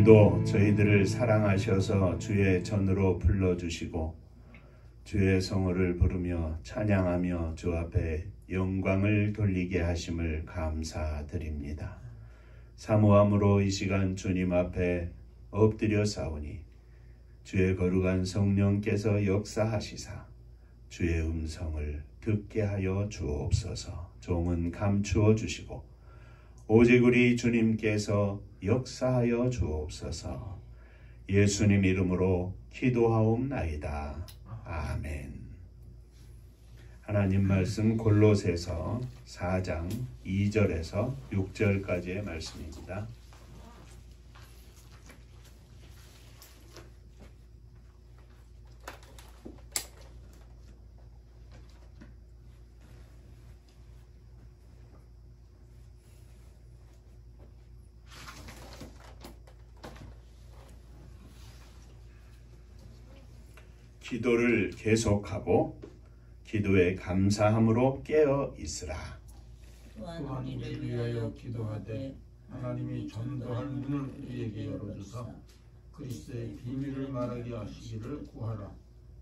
오늘도 저희들을 사랑하셔서 주의 전으로 불러주시고 주의 성호를 부르며 찬양하며 주 앞에 영광을 돌리게 하심을 감사드립니다. 사모함으로 이 시간 주님 앞에 엎드려 싸우니 주의 거룩한 성령께서 역사하시사 주의 음성을 듣게 하여 주옵소서. 종은 감추어 주시고 오직 우리 주님께서 역사하여 주옵소서. 예수님 이름으로 기도하옵나이다. 아멘. 하나님 말씀 골로새서 4장 2절에서 6절까지의 말씀입니다. 기도를 계속하고 기도에 감사함으로 깨어 있으라. 또한 우리를 위하여 기도하되 하나님이 전도할 문을 우리에게 열어주사 그리스도의 비밀을 말하게 하시기를 구하라.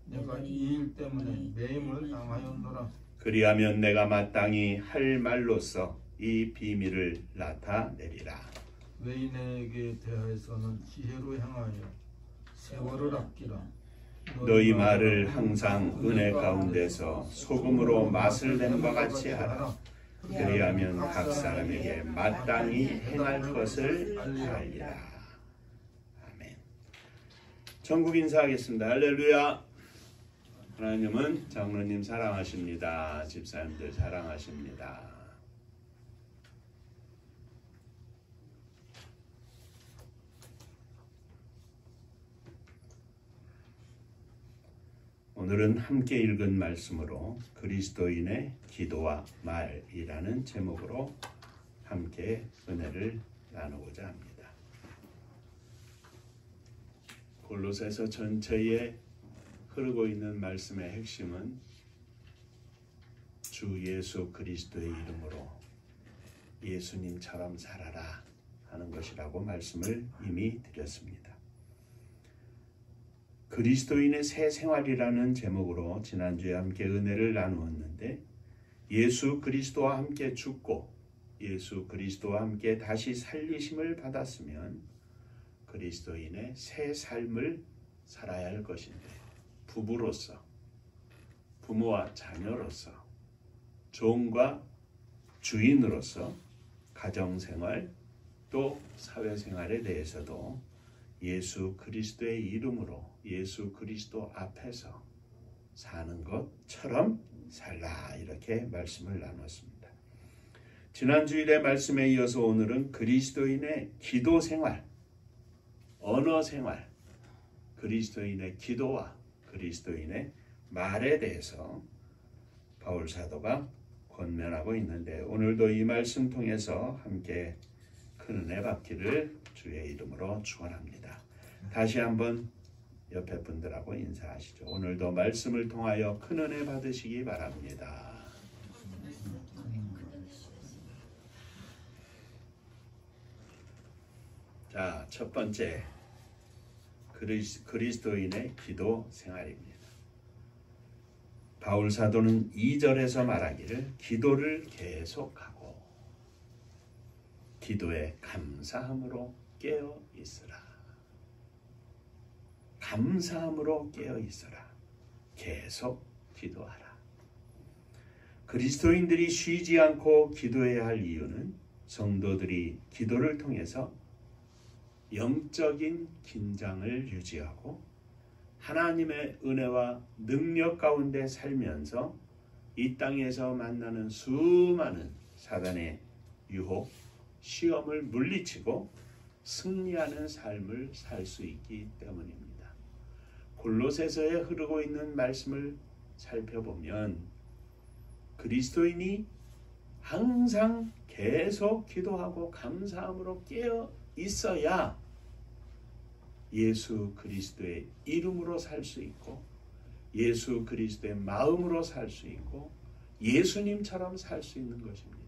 내가 이 일 때문에 매임을 당하였노라. 그리하면 내가 마땅히 할 말로써 이 비밀을 나타내리라. 외인에게 대하여서는 지혜로 향하여 세월을 아끼라. 너희 말을 항상 은혜 가운데서 소금으로 맛을 낸과 같이 하라. 그리하면 각 사람에게 마땅히 행할 것을 알리라. 아멘. 전국 인사하겠습니다. 할렐루야. 하나님은 장로님 사랑하십니다. 집사님들 사랑하십니다. 오늘은 함께 읽은 말씀으로 그리스도인의 기도와 말이라는 제목으로 함께 은혜를 나누고자 합니다. 골로새서 전체에 흐르고 있는 말씀의 핵심은 주 예수 그리스도의 이름으로 예수님처럼 살아라 하는 것이라고 말씀을 이미 드렸습니다. 그리스도인의 새 생활이라는 제목으로 지난주에 함께 은혜를 나누었는데 예수 그리스도와 함께 죽고 예수 그리스도와 함께 다시 살리심을 받았으면 그리스도인의 새 삶을 살아야 할 것인데 부부로서 부모와 자녀로서 종과 주인으로서 가정생활 또 사회생활에 대해서도 예수 그리스도의 이름으로 예수 그리스도 앞에서 사는 것처럼 살라 이렇게 말씀을 나눴습니다. 지난 주일의 말씀에 이어서 오늘은 그리스도인의 기도 생활, 언어 생활, 그리스도인의 기도와 그리스도인의 말에 대해서 바울 사도가 권면하고 있는데 오늘도 이 말씀 통해서 함께 큰 은혜 받기를 주의 이름으로 축원합니다. 다시 한번 옆에 분들하고 인사하시죠. 오늘도 말씀을 통하여 큰 은혜 받으시기 바랍니다. 자, 첫 번째 그리스도인의 기도 생활입니다. 바울 사도는 2절에서 말하기를 기도를 계속하고 기도에 감사함으로 깨어 있으라. 감사함으로 깨어 있어라. 계속 기도하라. 그리스도인들이 쉬지 않고 기도해야 할 이유는 성도들이 기도를 통해서 영적인 긴장을 유지하고 하나님의 은혜와 능력 가운데 살면서 이 땅에서 만나는 수많은 사단의 유혹, 시험을 물리치고 승리하는 삶을 살 수 있기 때문입니다. 골로새서에 흐르고 있는 말씀을 살펴보면 그리스도인이 항상 계속 기도하고 감사함으로 깨어 있어야 예수 그리스도의 이름으로 살 수 있고 예수 그리스도의 마음으로 살 수 있고 예수님처럼 살 수 있는 것입니다.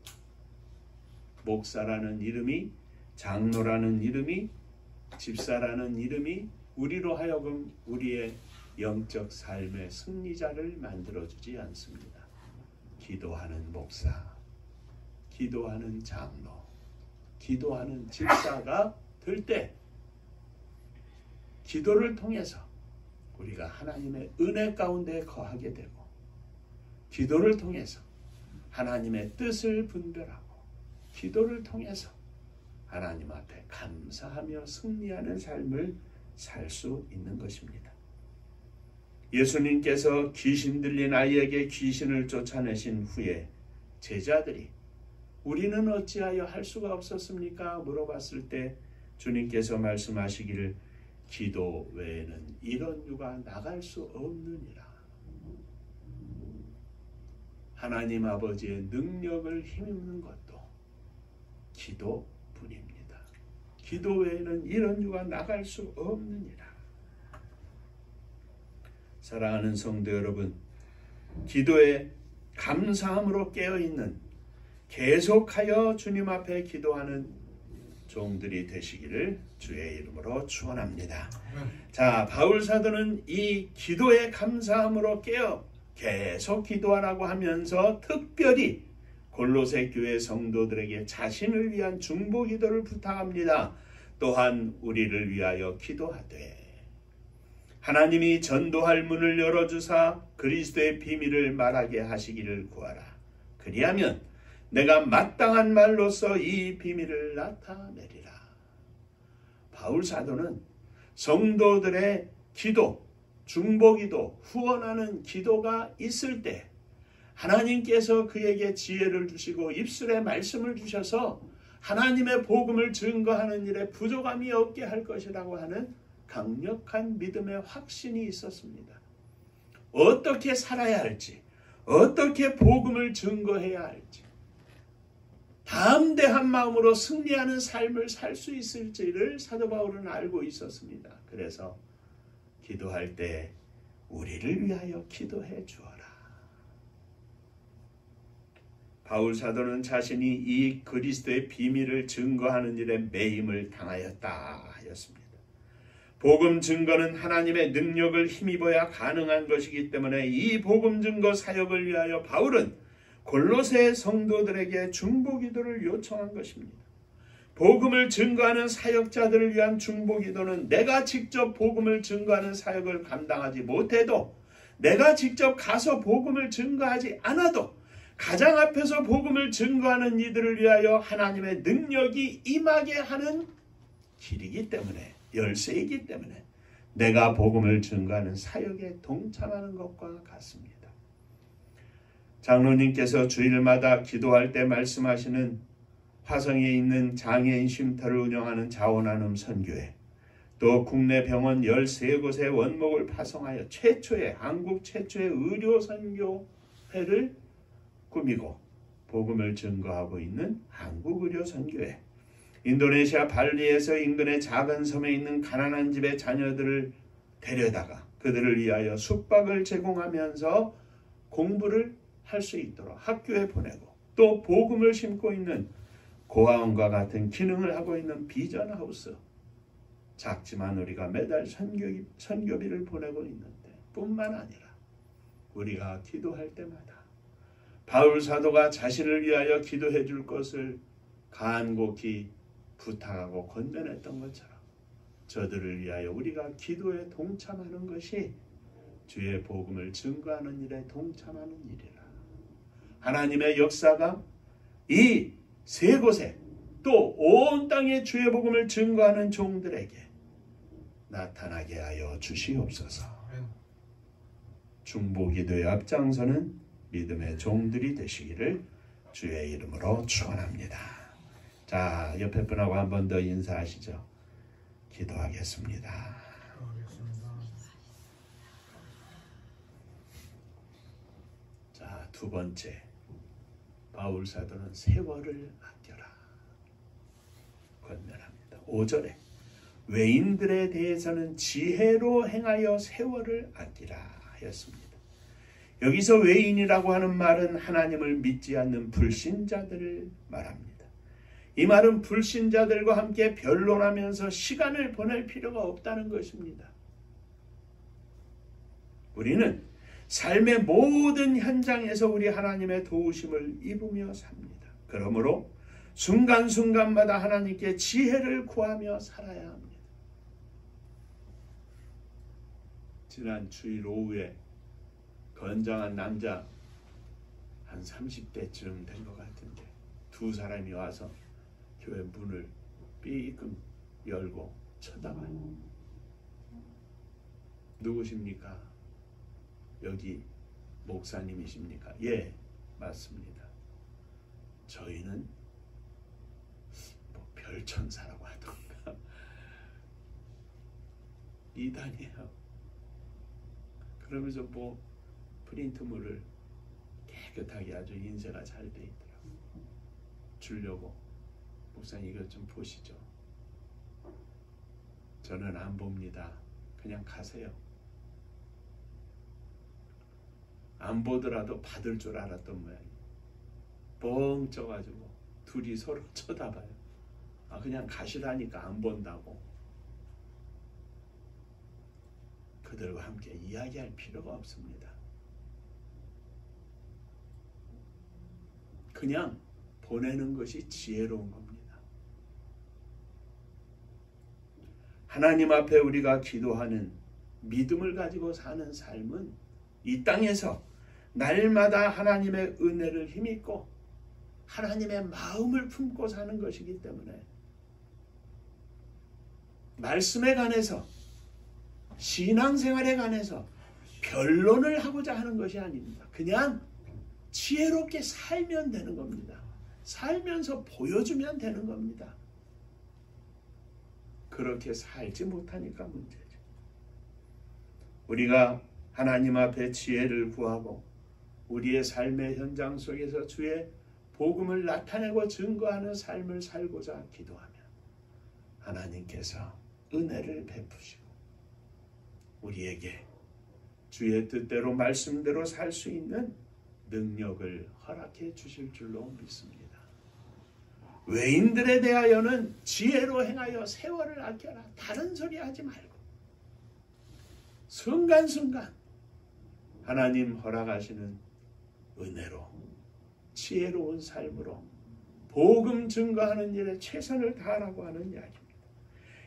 목사라는 이름이, 장로라는 이름이 집사라는 이름이 우리로 하여금 우리의 영적 삶의 승리자를 만들어주지 않습니다. 기도하는 목사, 기도하는 장로, 기도하는 집사가 될 때 기도를 통해서 우리가 하나님의 은혜 가운데 거하게 되고, 기도를 통해서 하나님의 뜻을 분별하고, 기도를 통해서 하나님 앞에 감사하며 승리하는 삶을 살 수 있는 것입니다. 예수님께서 귀신 들린 아이에게 귀신을 쫓아내신 후에 제자들이 우리는 어찌하여 할 수가 없었습니까? 물어봤을 때 주님께서 말씀하시기를 기도 외에는 이런 유가 나갈 수 없느니라. 하나님 아버지의 능력을 힘입는 것도 기도뿐입니다. 기도 외에는 이런 유가 나갈 수 없느니라. 사랑하는 성도 여러분, 기도에 감사함으로 깨어있는, 계속하여 주님 앞에 기도하는 종들이 되시기를 주의 이름으로 축원합니다. 자, 바울 사도는 이 기도에 감사함으로 깨어 계속 기도하라고 하면서 특별히 골로새 교회 성도들에게 자신을 위한 중보 기도를 부탁합니다. 또한 우리를 위하여 기도하되 하나님이 전도할 문을 열어주사 그리스도의 비밀을 말하게 하시기를 구하라. 그리하면 내가 마땅한 말로서 이 비밀을 나타내리라. 바울 사도는 성도들의 기도, 중보기도, 후원하는 기도가 있을 때 하나님께서 그에게 지혜를 주시고 입술에 말씀을 주셔서 하나님의 복음을 증거하는 일에 부족함이 없게 할 것이라고 하는 강력한 믿음의 확신이 있었습니다. 어떻게 살아야 할지, 어떻게 복음을 증거해야 할지, 담대한 마음으로 승리하는 삶을 살 수 있을지를 사도 바울은 알고 있었습니다. 그래서 기도할 때 우리를 위하여 기도해 주어라. 바울 사도는 자신이 이 그리스도의 비밀을 증거하는 일에 매임을 당하였다 하였습니다. 복음 증거는 하나님의 능력을 힘입어야 가능한 것이기 때문에 이 복음 증거 사역을 위하여 바울은 골로새 성도들에게 중보기도를 요청한 것입니다. 복음을 증거하는 사역자들을 위한 중보기도는 내가 직접 복음을 증거하는 사역을 감당하지 못해도, 내가 직접 가서 복음을 증거하지 않아도 가장 앞에서 복음을 증거하는 이들을 위하여 하나님의 능력이 임하게 하는 길이기 때문에, 열쇠이기 때문에 내가 복음을 증거하는 사역에 동참하는 것과 같습니다. 장로님께서 주일마다 기도할 때 말씀하시는 화성에 있는 장애인 쉼터를 운영하는 자원나눔 선교회, 또 국내 병원 13곳의 원목을 파송하여 한국 최초의 의료 선교회를 꾸미고 복음을 증거하고 있는 한국 의료 선교회, 인도네시아 발리에서 인근의 작은 섬에 있는 가난한 집의 자녀들을 데려다가 그들을 위하여 숙박을 제공하면서 공부를 할 수 있도록 학교에 보내고, 또 복음을 심고 있는 고아원과 같은 기능을 하고 있는 비전하우스, 작지만 우리가 매달 선교비를 보내고 있는데 뿐만 아니라 우리가 기도할 때마다 바울 사도가 자신을 위하여 기도해 줄 것을 간곡히 부탁하고 건면했던 것처럼 저들을 위하여 우리가 기도에 동참하는 것이 주의 복음을 증거하는 일에 동참하는 일이라. 하나님의 역사가 이 세 곳에 또 온 땅에 주의 복음을 증거하는 종들에게 나타나게 하여 주시옵소서. 중보기도의 앞장서는 믿음의 종들이 되시기를 주의 이름으로 축원합니다. 자, 옆에 분하고 한 번 더 인사하시죠. 기도하겠습니다. 자, 두 번째, 바울 사도는 세월을 아껴라 권면합니다. 5절에 외인들에 대해서는 지혜로 행하여 세월을 아끼라 하였습니다. 여기서 외인이라고 하는 말은 하나님을 믿지 않는 불신자들을 말합니다. 이 말은 불신자들과 함께 변론하면서 시간을 보낼 필요가 없다는 것입니다. 우리는 삶의 모든 현장에서 우리 하나님의 도우심을 입으며 삽니다. 그러므로 순간순간마다 하나님께 지혜를 구하며 살아야 합니다. 지난 주일 오후에 건장한 남자 한 30대쯤 된 것 같은데 두 사람이 와서 교회 문을 삐끔 열고 쳐다봐요. 누구십니까? 여기 목사님이십니까? 예, 맞습니다. 저희는 뭐 별천사라고 하던가 이단이에요. 그러면서 뭐 프린트물을 깨끗하게 아주 인쇄가 잘 돼 있더라고요. 주려고 목사님 이것 좀 보시죠. 저는 안 봅니다. 그냥 가세요. 안 보더라도 받을 줄 알았던 모양이에요. 뻥 쪄가지고 둘이 서로 쳐다봐요. 그냥 가시라니까 안 본다고. 그들과 함께 이야기할 필요가 없습니다. 그냥 보내는 것이 지혜로운 겁니다. 하나님 앞에 우리가 기도하는 믿음을 가지고 사는 삶은 이 땅에서 날마다 하나님의 은혜를 힘입고 하나님의 마음을 품고 사는 것이기 때문에 말씀에 관해서 신앙생활에 관해서 변론을 하고자 하는 것이 아닙니다. 그냥 지혜롭게 살면 되는 겁니다. 살면서 보여주면 되는 겁니다. 그렇게 살지 못하니까 문제죠. 우리가 하나님 앞에 지혜를 구하고 우리의 삶의 현장 속에서 주의 복음을 나타내고 증거하는 삶을 살고자 기도하면 하나님께서 은혜를 베푸시고 우리에게 주의 뜻대로 말씀대로 살 수 있는 능력을 허락해 주실 줄로 믿습니다. 외인들에 대하여는 지혜로 행하여 세월을 아껴라. 다른 소리 하지 말고 순간순간 하나님 허락하시는 은혜로 지혜로운 삶으로 복음 증거하는 일에 최선을 다하라고 하는 이야기입니다.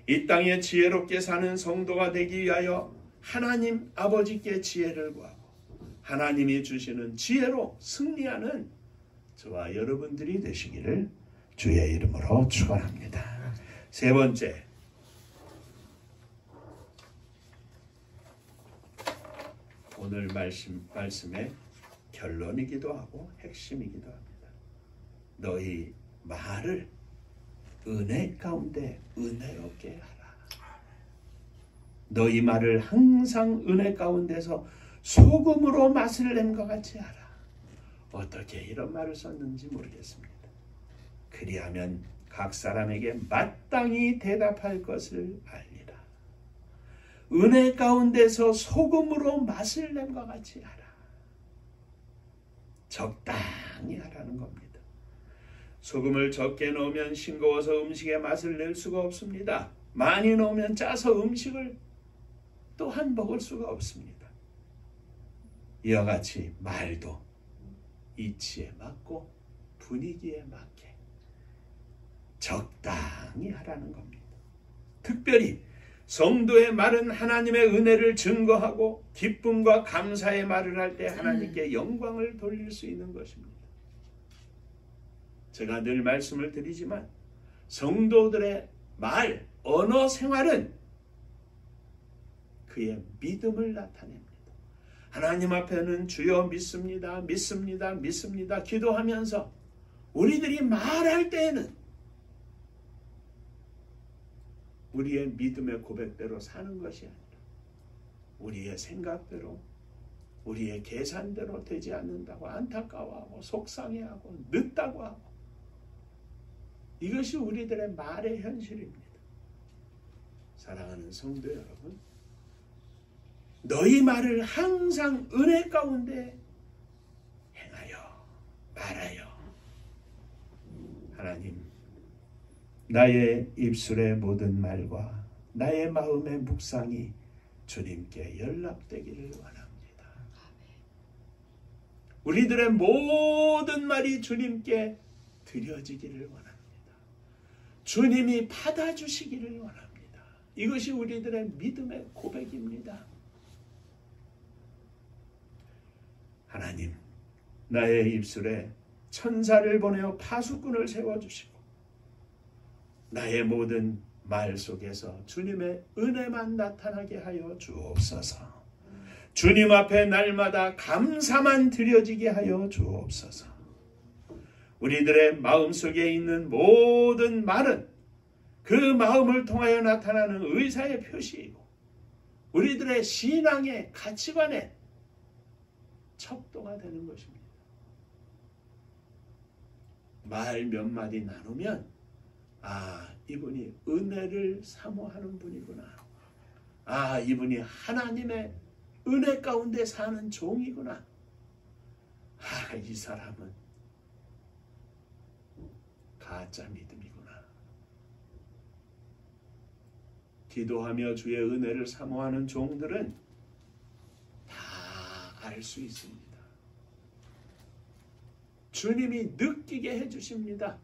이 땅에 지혜롭게 사는 성도가 되기 위하여 하나님 아버지께 지혜를 구하고 하나님이 주시는 지혜로 승리하는 저와 여러분들이 되시기를 주의 이름으로 축원합니다. 세 번째, 오늘 말씀의 결론이기도 하고 핵심이기도 합니다. 너희 말을 은혜 가운데 은혜롭게 하라. 너희 말을 항상 은혜 가운데서 소금으로 맛을 낸 것 같이 하라. 어떻게 이런 말을 썼는지 모르겠습니다. 그리하면 각 사람에게 마땅히 대답할 것을 알리라. 은혜 가운데서 소금으로 맛을 낸 것 같이 하라. 적당히 하라는 겁니다. 소금을 적게 넣으면 싱거워서 음식의 맛을 낼 수가 없습니다. 많이 넣으면 짜서 음식을 또한 먹을 수가 없습니다. 이와 같이 말도 이치에 맞고 분위기에 맞게 적당히 하라는 겁니다. 특별히 성도의 말은 하나님의 은혜를 증거하고 기쁨과 감사의 말을 할 때 하나님께 영광을 돌릴 수 있는 것입니다. 제가 늘 말씀을 드리지만 성도들의 말, 언어 생활은 그의 믿음을 나타냅니다. 하나님 앞에는 주여 믿습니다, 믿습니다, 믿습니다 기도하면서 우리들이 말할 때에는 우리의 믿음의 고백대로 사는 것이 아니라 우리의 생각대로 우리의 계산대로 되지 않는다고 안타까워하고 속상해하고 늦다고 하고 이것이 우리들의 말의 현실입니다. 사랑하는 성도 여러분, 너희 말을 항상 은혜 가운데 행하여 말하여 하나님 나의 입술의 모든 말과 나의 마음의 묵상이 주님께 연락되기를 원합니다. 우리들의 모든 말이 주님께 드려지기를 원합니다. 주님이 받아주시기를 원합니다. 이것이 우리들의 믿음의 고백입니다. 하나님, 나의 입술에 천사를 보내어 파수꾼을 세워주시고 나의 모든 말 속에서 주님의 은혜만 나타나게 하여 주옵소서. 주님 앞에 날마다 감사만 드려지게 하여 주옵소서. 우리들의 마음속에 있는 모든 말은 그 마음을 통하여 나타나는 의사의 표시이고 우리들의 신앙의 가치관의 척도가 되는 것입니다. 말 몇 마디 나누면 이분이 은혜를 사모하는 분이구나. 이분이 하나님의 은혜 가운데 사는 종이구나. 이 사람은 가짜 믿음이구나. 기도하며 주의 은혜를 사모하는 종들은 다 알 수 있습니다. 주님이 느끼게 해주십니다.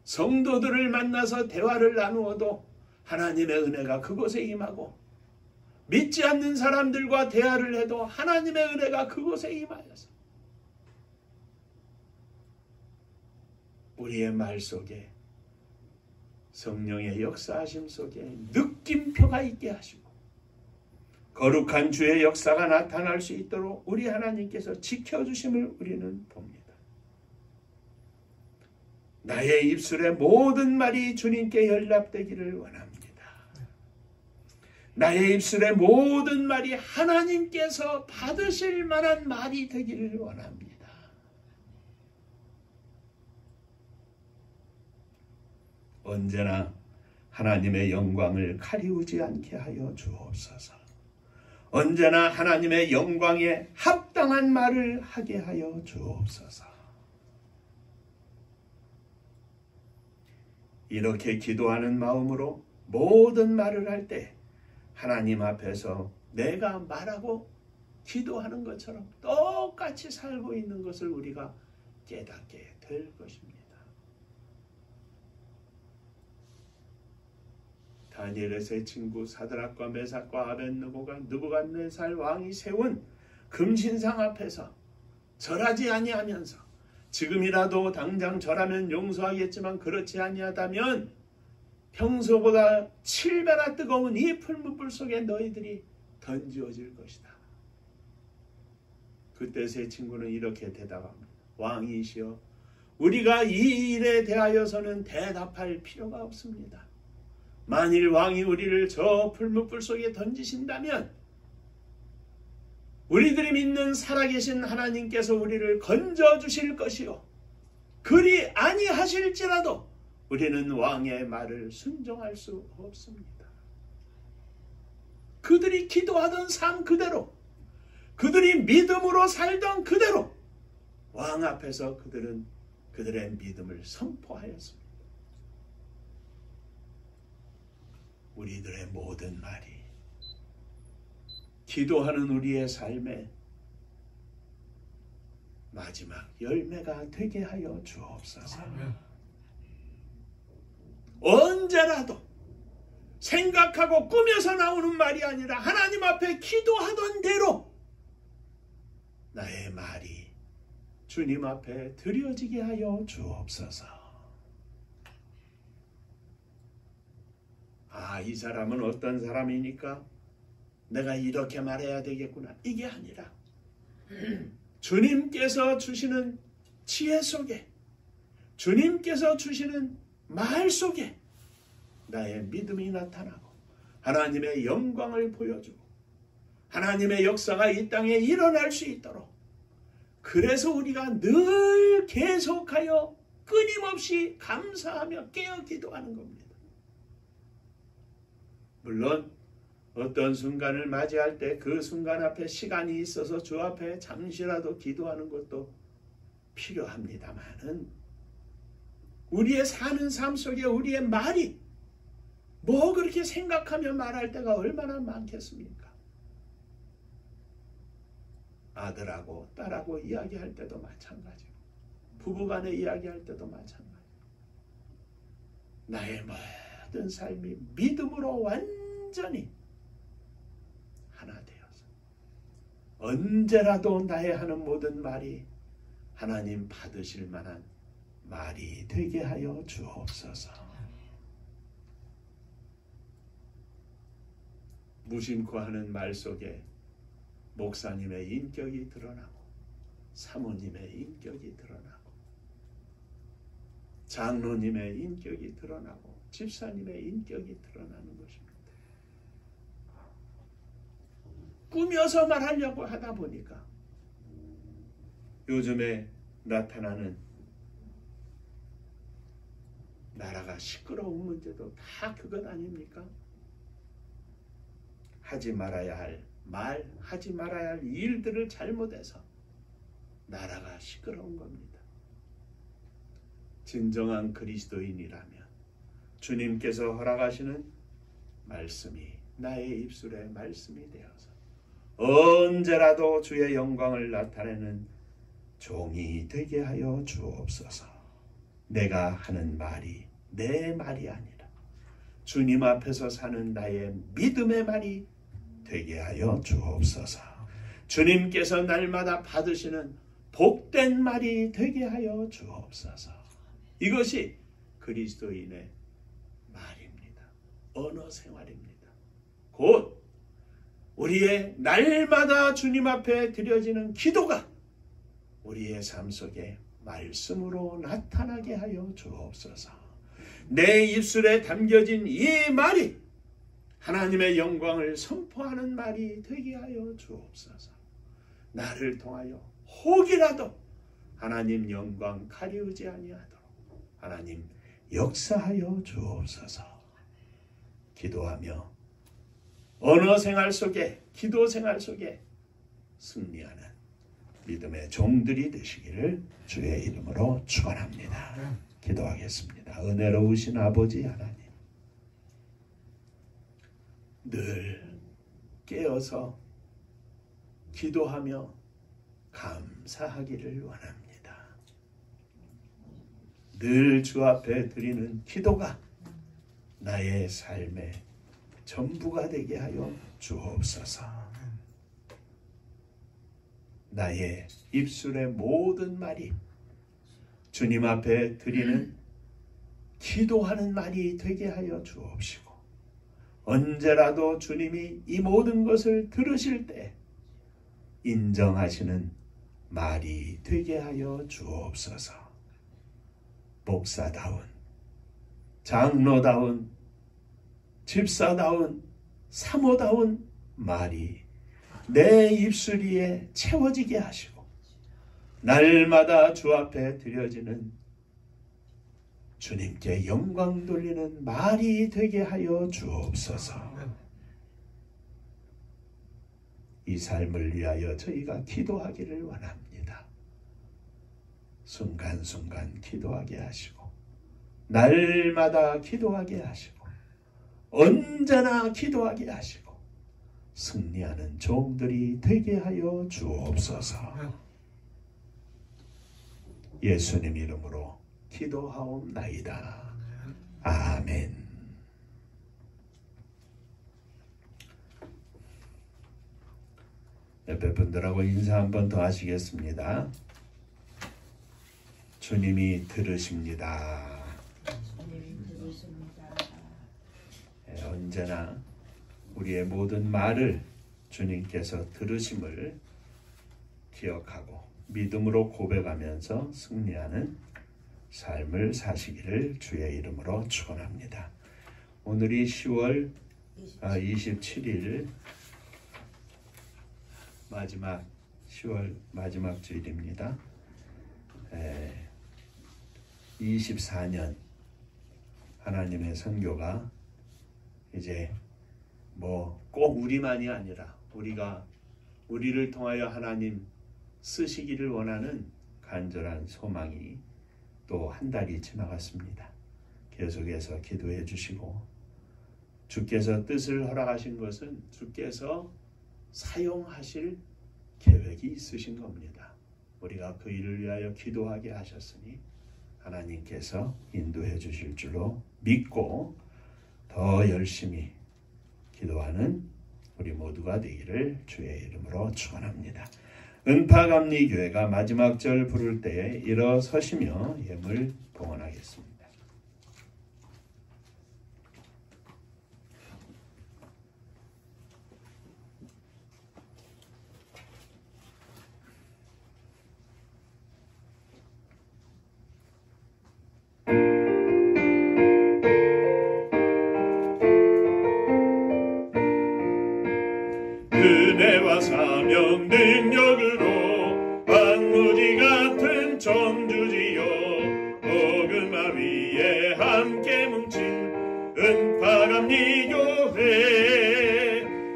성도들을 만나서 대화를 나누어도 하나님의 은혜가 그곳에 임하고 믿지 않는 사람들과 대화를 해도 하나님의 은혜가 그곳에 임하여서 우리의 말 속에 성령의 역사하심 속에 느낌표가 있게 하시고 거룩한 주의 역사가 나타날 수 있도록 우리 하나님께서 지켜주심을 우리는 봅니다. 나의 입술의 모든 말이 주님께 연락되기를 원합니다. 나의 입술의 모든 말이 하나님께서 받으실 만한 말이 되기를 원합니다. 언제나 하나님의 영광을 가리우지 않게 하여 주옵소서. 언제나 하나님의 영광에 합당한 말을 하게 하여 주옵소서. 이렇게 기도하는 마음으로 모든 말을 할 때 하나님 앞에서 내가 말하고 기도하는 것처럼 똑같이 살고 있는 것을 우리가 깨닫게 될 것입니다. 다니엘의 세 친구 사드락과 메삭과 아벳느고가 느부갓네살 왕이 세운 금신상 앞에서 절하지 아니하면서 지금이라도 당장 절하면 용서하겠지만 그렇지 아니하다면 평소보다 7배나 뜨거운 이 풀무불 속에 너희들이 던지어질 것이다. 그때 세 친구는 이렇게 대답합니다. 왕이시여, 우리가 이 일에 대하여서는 대답할 필요가 없습니다. 만일 왕이 우리를 저 풀무불 속에 던지신다면 우리들이 믿는 살아계신 하나님께서 우리를 건져주실 것이요, 그리 아니하실지라도 우리는 왕의 말을 순종할 수 없습니다. 그들이 기도하던 삶 그대로, 그들이 믿음으로 살던 그대로 왕 앞에서 그들은 그들의 믿음을 선포하였습니다. 우리들의 모든 말이 기도하는 우리의 삶의 마지막 열매가 되게 하여 주옵소서. 언제라도 생각하고 꾸며서 나오는 말이 아니라 하나님 앞에 기도하던 대로 나의 말이 주님 앞에 드려지게 하여 주옵소서. 이 사람은 어떤 사람이니까 내가 이렇게 말해야 되겠구나, 이게 아니라 주님께서 주시는 지혜 속에, 주님께서 주시는 말 속에 나의 믿음이 나타나고 하나님의 영광을 보여주고 하나님의 역사가 이 땅에 일어날 수 있도록, 그래서 우리가 늘 계속하여 끊임없이 감사하며 깨어 기도하는 겁니다. 물론 어떤 순간을 맞이할 때 그 순간 앞에 시간이 있어서 주 앞에 잠시라도 기도하는 것도 필요합니다만은 우리의 사는 삶 속에 우리의 말이 뭐 그렇게 생각하며 말할 때가 얼마나 많겠습니까? 아들하고 딸하고 이야기할 때도 마찬가지고 부부간에 이야기할 때도 마찬가지고 나의 모든 삶이 믿음으로 완전히 하나 되어서 언제라도 나의 하는 모든 말이 하나님 받으실 만한 말이 되게 하여 주옵소서. 무심코 하는 말 속에 목사님의 인격이 드러나고 사모님의 인격이 드러나고 장로님의 인격이 드러나고 집사님의 인격이 드러나는 것입니다. 꾸며서 말하려고 하다 보니까 요즘에 나타나는 나라가 시끄러운 문제도 다 그것 아닙니까? 하지 말아야 할 말, 하지 말아야 할 일들을 잘못해서 나라가 시끄러운 겁니다. 진정한 그리스도인이라면 주님께서 허락하시는 말씀이 나의 입술에 말씀이 되어서 언제라도 주의 영광을 나타내는 종이 되게 하여 주옵소서. 내가 하는 말이 내 말이 아니라 주님 앞에서 사는 나의 믿음의 말이 되게 하여 주옵소서. 주님께서 날마다 받으시는 복된 말이 되게 하여 주옵소서. 이것이 그리스도인의 말입니다. 언어 생활입니다. 곧 우리의 날마다 주님 앞에 드려지는 기도가 우리의 삶 속에 말씀으로 나타나게 하여 주옵소서. 내 입술에 담겨진 이 말이 하나님의 영광을 선포하는 말이 되게 하여 주옵소서. 나를 통하여 혹이라도 하나님 영광 가리우지 아니하도록 하나님 역사하여 주옵소서. 기도하며 언어 생활 속에 기도 생활 속에 승리하는 믿음의 종들이 되시기를 주의 이름으로 축원합니다. 기도하겠습니다. 은혜로우신 아버지 하나님, 늘 깨어서 기도하며 감사하기를 원합니다. 늘 주 앞에 드리는 기도가 나의 삶의 전부가 되게 하여 주옵소서. 나의 입술의 모든 말이 주님 앞에 드리는 기도하는 말이 되게 하여 주옵시고, 언제라도 주님이 이 모든 것을 들으실 때 인정하시는 말이 되게 하여 주옵소서. 목사다운, 장로다운, 집사다운, 사모다운 말이 내 입술 위에 채워지게 하시고 날마다 주 앞에 드려지는 주님께 영광 돌리는 말이 되게 하여 주옵소서. 이 삶을 위하여 저희가 기도하기를 원합니다. 순간순간 기도하게 하시고 날마다 기도하게 하시고 언제나 기도하게 하시고 승리하는 종들이 되게 하여 주옵소서. 예수님 이름으로 기도하옵나이다. 아멘. 옆에 분들하고 인사 한 번 더 하시겠습니다. 주님이 들으십니다. 언제나 우리의 모든 말을 주님께서 들으심을 기억하고 믿음으로 고백하면서 승리하는 삶을 사시기를 주의 이름으로 축원합니다. 오늘이 10월 27일 마지막 10월 마지막 주일입니다. 24년 하나님의 선교가 이제 꼭 우리만이 아니라 우리를 통하여 하나님 쓰시기를 원하는 간절한 소망이 또 한 달이 지나갔습니다. 계속해서 기도해 주시고 주께서 뜻을 허락하신 것은 주께서 사용하실 계획이 있으신 겁니다. 우리가 그 일을 위하여 기도하게 하셨으니 하나님께서 인도해 주실 줄로 믿고 더 열심히 기도하는 우리 모두가 되기를 주의 이름으로 축원합니다. 은파감리교회가 마지막 절 부를 때에 일어서시며 예물 봉헌하겠습니다. 은혜와 사명 능력으로 황무지 같은 전주지요 복음화 위에 함께 뭉친 은파감리교회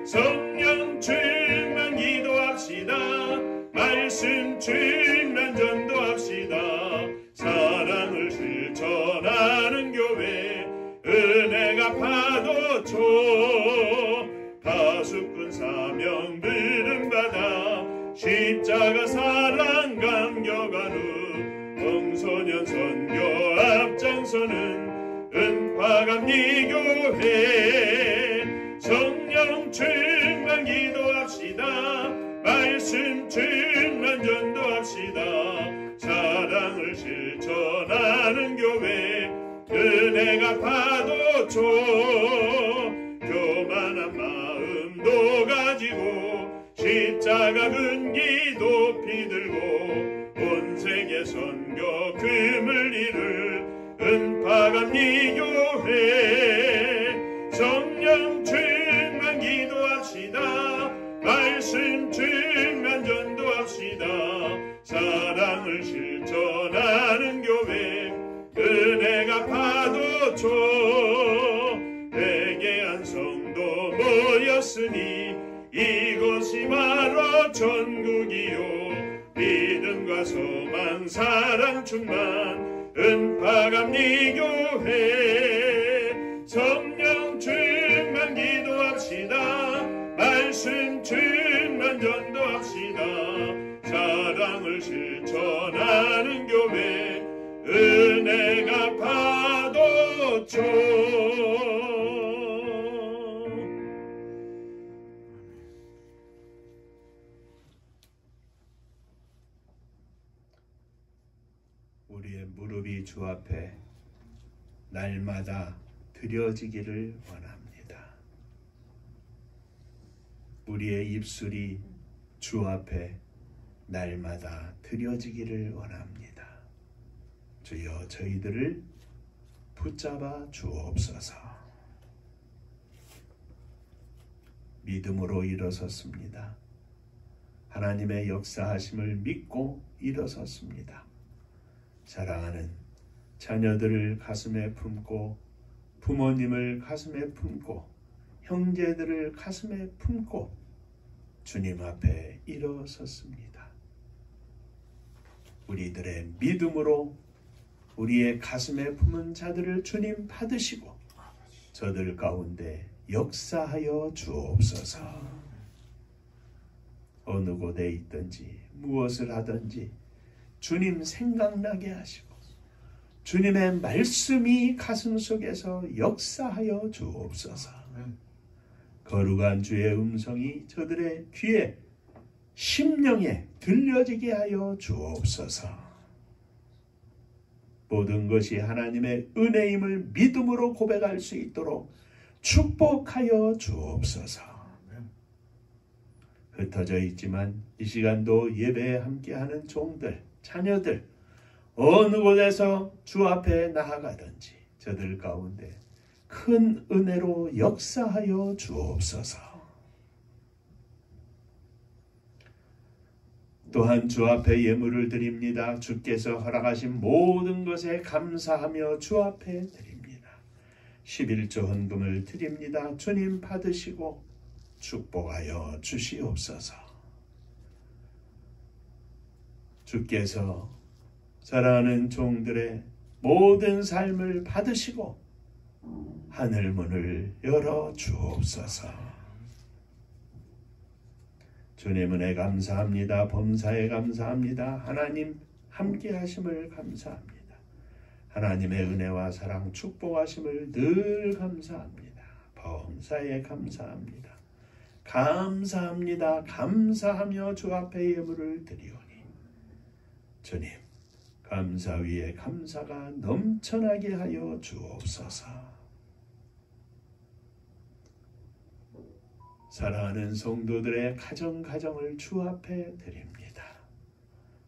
성령 충만 기도합시다. 말씀 충만 전도합시다. 사랑을 실천하는 교회 은혜가 파도초 파수꾼 사명 부름받아 십자가 사랑 감격하는 청소년 선교 앞장서는 은파감리교회 성령 충만 기도합시다. 말씀 충만 전도합시다. 사랑을 실천하는 교회 은혜가 파도초 교만한 마음도 가지고 십자가 근기 높이 들고 온 세계 선교 금을 이룰 은파감리교회 성령 충만 기도합시다. 말씀 충만 전도합시다. 사랑을 실천하는 교회 은혜가 파도초 회개한 성도 모였으니 이곳이 바로 천국이요 믿음과 소망 사랑 충만 은파감리교회 성령 충만 기도합시다. 말씀 충만 전도합시다. 사랑을 실천하는 교회 은혜가 파도초 우리의 무릎이 주 앞에 날마다 드려지기를 원합니다. 우리의 입술이 주 앞에 날마다 드려지기를 원합니다. 주여 저희들을 붙잡아 주옵소서. 믿음으로 일어섰습니다. 하나님의 역사하심을 믿고 일어섰습니다. 사랑하는 자녀들을 가슴에 품고 부모님을 가슴에 품고 형제들을 가슴에 품고 주님 앞에 일어섰습니다. 우리들의 믿음으로 우리의 가슴에 품은 자들을 주님 받으시고 저들 가운데 역사하여 주옵소서. 어느 곳에 있든지 무엇을 하든지 주님 생각나게 하시고 주님의 말씀이 가슴 속에서 역사하여 주옵소서. 거룩한 주의 음성이 저들의 귀에 심령에 들려지게 하여 주옵소서. 모든 것이 하나님의 은혜임을 믿음으로 고백할 수 있도록 축복하여 주옵소서. 흩어져 있지만 이 시간도 예배에 함께하는 종들, 자녀들 어느 곳에서 주 앞에 나아가든지 저들 가운데 큰 은혜로 역사하여 주옵소서. 또한 주 앞에 예물을 드립니다. 주께서 허락하신 모든 것에 감사하며 주 앞에 드립니다. 11조 헌금을 드립니다. 주님 받으시고 축복하여 주시옵소서. 주께서 사랑하는 종들의 모든 삶을 받으시고 하늘 문을 열어 주옵소서. 주님 은혜 감사합니다. 범사에 감사합니다. 하나님 함께 하심을 감사합니다. 하나님의 은혜와 사랑 축복하심을 늘 감사합니다. 범사에 감사합니다. 감사합니다. 감사하며 주 앞에 예물을 드리오니 주님 감사 위에 감사가 넘쳐나게 하여 주옵소서. 사랑하는 성도들의 가정을 주 앞에 드립니다.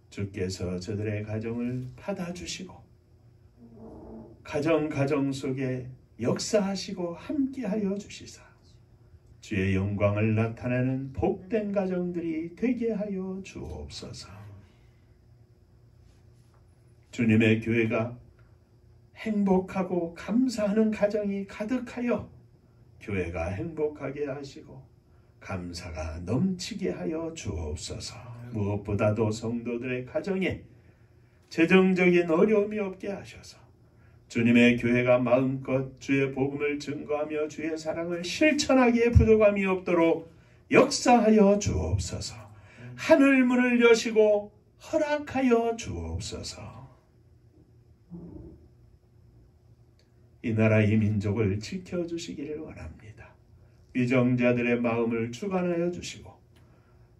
주께서 저들의 가정을 받아주시고 가정 속에 역사하시고 함께하여 주시사 주의 영광을 나타내는 복된 가정들이 되게 하여 주옵소서. 주님의 교회가 행복하고 감사하는 가정이 가득하여 교회가 행복하게 하시고 감사가 넘치게 하여 주옵소서. 무엇보다도 성도들의 가정에 재정적인 어려움이 없게 하셔서 주님의 교회가 마음껏 주의 복음을 증거하며 주의 사랑을 실천하기에 부족함이 없도록 역사하여 주옵소서. 하늘 문을 여시고 허락하여 주옵소서. 이 나라 이 민족을 지켜주시기를 원합니다. 위정자들의 마음을 주관하여 주시고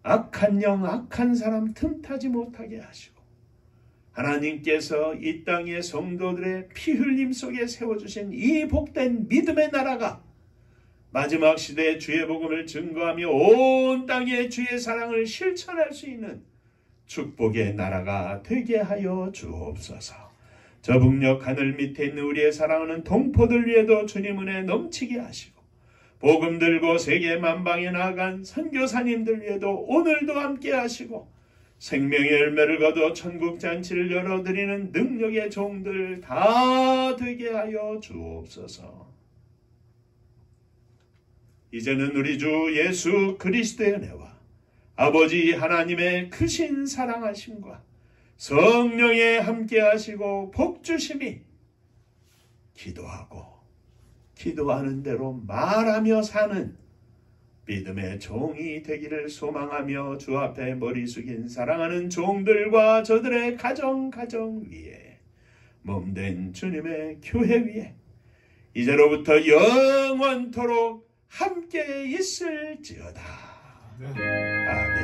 악한 영 악한 사람 틈타지 못하게 하시고 하나님께서 이 땅의 성도들의 피 흘림 속에 세워주신 이 복된 믿음의 나라가 마지막 시대에 주의 복음을 증거하며 온 땅에 주의 사랑을 실천할 수 있는 축복의 나라가 되게 하여 주옵소서. 저 북녘 하늘 밑에 있는 우리의 사랑하는 동포들 위에도 주님 은혜 넘치게 하시고 복음 들고 세계 만방에 나아간 선교사님들 위에도 오늘도 함께 하시고 생명의 열매를 거둬 천국 잔치를 열어드리는 능력의 종들 다 되게 하여 주옵소서. 이제는 우리 주 예수 그리스도의 은혜와 아버지 하나님의 크신 사랑하심과 성령의 함께 하시고 복주심이 기도하고 기도하는 대로 말하며 사는 믿음의 종이 되기를 소망하며 주 앞에 머리 숙인 사랑하는 종들과 저들의 가정 위에 몸된 주님의 교회 위에 이제로부터 영원토록 함께 있을지어다. 아멘.